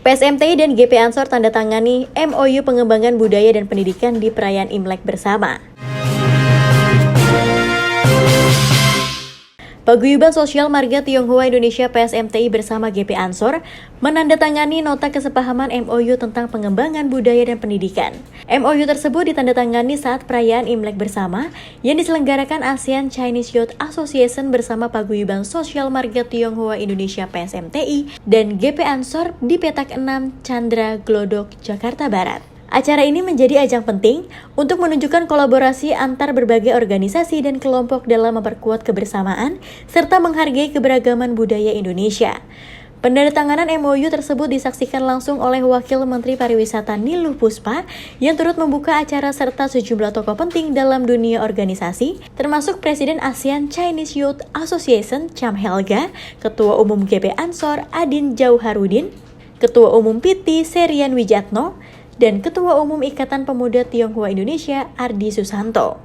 PSMTI dan GP Ansor tanda tangani MOU pengembangan budaya dan pendidikan di perayaan Imlek bersama. Paguyuban Sosial Marga Tionghoa Indonesia PSMTI bersama GP Ansor menandatangani nota kesepahaman MOU tentang pengembangan budaya dan pendidikan. MOU tersebut ditandatangani saat perayaan Imlek bersama yang diselenggarakan ASEAN Chinese Youth Association bersama Paguyuban Sosial Marga Tionghoa Indonesia PSMTI dan GP Ansor di Petak 6 Chandra Glodok, Jakarta Barat. Acara ini menjadi ajang penting untuk menunjukkan kolaborasi antar berbagai organisasi dan kelompok dalam memperkuat kebersamaan serta menghargai keberagaman budaya Indonesia. Penandatanganan MOU tersebut disaksikan langsung oleh Wakil Menteri Pariwisata Niluh Puspa yang turut membuka acara serta sejumlah tokoh penting dalam dunia organisasi, termasuk Presiden ASEAN Chinese Youth Association Cham Helga, Ketua Umum GP Ansor Adin Jauharudin, Ketua Umum PT Serian Wijatno, dan Ketua Umum Ikatan Pemuda Tionghoa Indonesia Ardi Susanto.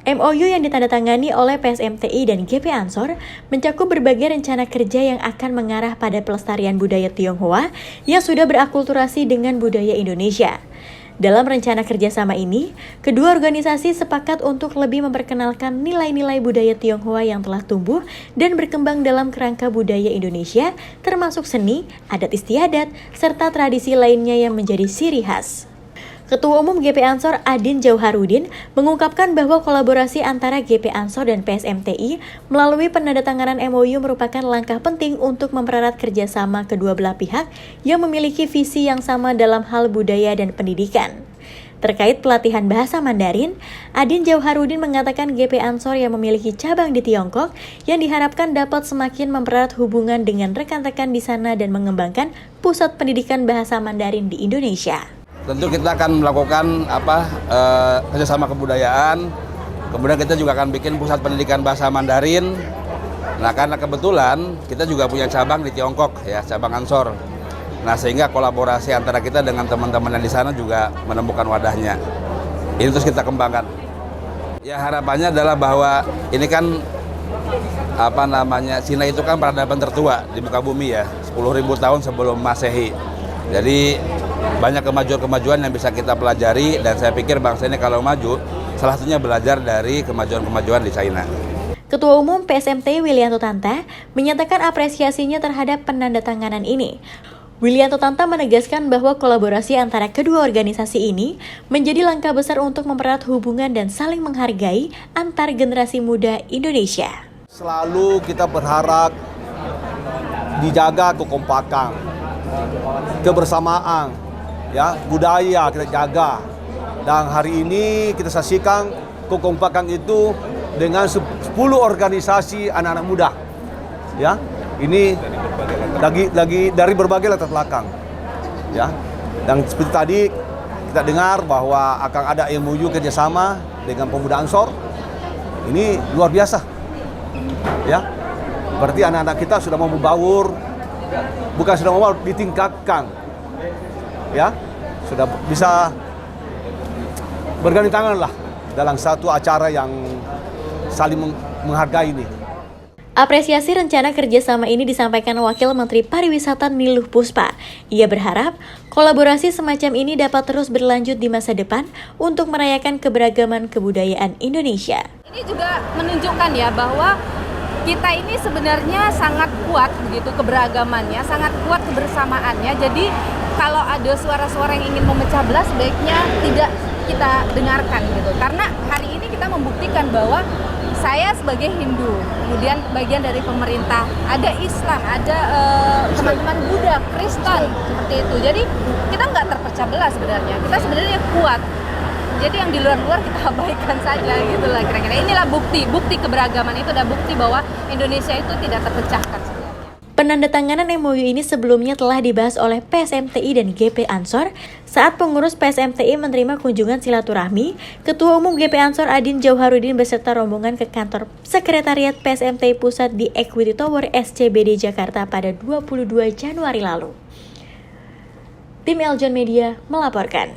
MOU yang ditandatangani oleh PSMTI dan GP Ansor mencakup berbagai rencana kerja yang akan mengarah pada pelestarian budaya Tionghoa yang sudah berakulturasi dengan budaya Indonesia. Dalam rencana kerjasama ini, kedua organisasi sepakat untuk lebih memperkenalkan nilai-nilai budaya Tionghoa yang telah tumbuh dan berkembang dalam kerangka budaya Indonesia, termasuk seni, adat istiadat, serta tradisi lainnya yang menjadi ciri khas. Ketua Umum GP Ansor Adin Jauharudin mengungkapkan bahwa kolaborasi antara GP Ansor dan PSMTI melalui penandatanganan MOU merupakan langkah penting untuk mempererat kerjasama kedua belah pihak yang memiliki visi yang sama dalam hal budaya dan pendidikan. Terkait pelatihan bahasa Mandarin, Adin Jauharudin mengatakan GP Ansor yang memiliki cabang di Tiongkok yang diharapkan dapat semakin mempererat hubungan dengan rekan-rekan di sana dan mengembangkan pusat pendidikan bahasa Mandarin di Indonesia. Tentu kita akan melakukan kerjasama kebudayaan, kemudian kita juga akan bikin pusat pendidikan bahasa Mandarin. Nah, karena kebetulan kita juga punya cabang di Tiongkok, ya, cabang Ansor. Nah, sehingga kolaborasi antara kita dengan teman-teman yang di sana juga menemukan wadahnya. Ini terus kita kembangkan. Ya, harapannya adalah bahwa ini kan Cina itu kan peradaban tertua di muka bumi, ya, 10.000 tahun sebelum Masehi. Jadi banyak kemajuan-kemajuan yang bisa kita pelajari, dan saya pikir bangsa ini kalau maju, salah satunya belajar dari kemajuan-kemajuan di China. Ketua Umum PSMTI Willianto Tanta menyatakan apresiasinya terhadap penandatanganan ini. Willianto Tanta menegaskan bahwa kolaborasi antara kedua organisasi ini menjadi langkah besar untuk mempererat hubungan dan saling menghargai antar generasi muda Indonesia. Selalu kita berharap dijaga kekompakan, kebersamaan, ya, budaya kita jaga. Dan hari ini kita saksikan kekompakan itu dengan 10 organisasi anak-anak muda, ya. Ini lagi dari berbagai latar belakang, ya. Dan seperti tadi kita dengar bahwa akan ada MOU kerjasama dengan pemuda Ansor. Ini luar biasa, ya. Berarti anak-anak kita sudah mau membaur, bukan sudah mau ditingkatkan, ya, sudah bisa bergandeng tangan lah dalam satu acara yang saling menghargai ini. Apresiasi rencana kerjasama ini disampaikan Wakil Menteri Pariwisata Niluh Puspa. Ia berharap kolaborasi semacam ini dapat terus berlanjut di masa depan untuk merayakan keberagaman kebudayaan Indonesia. Ini juga menunjukkan, ya, bahwa kita ini sebenarnya sangat kuat begitu keberagamannya, sangat kuat kebersamaannya. Jadi kalau ada suara-suara yang ingin memecah belah, sebaiknya tidak kita dengarkan gitu. Karena hari ini kita membuktikan bahwa saya sebagai Hindu, kemudian bagian dari pemerintah, ada Islam, ada teman-teman Buddha, Kristen, seperti itu. Jadi kita nggak terpecah belah sebenarnya. Kita sebenarnya kuat. Jadi yang di luar-luar kita abaikan saja gitu lah kira-kira. Inilah bukti keberagaman itu, ada bukti bahwa Indonesia itu tidak terpecahkan. Penandatanganan MOU ini sebelumnya telah dibahas oleh PSMTI dan GP Ansor saat pengurus PSMTI menerima kunjungan silaturahmi Ketua Umum GP Ansor Adin Jauharudin beserta rombongan ke kantor Sekretariat PSMTI Pusat di Equity Tower SCBD Jakarta pada 22 Januari lalu. Tim Eljon Media melaporkan.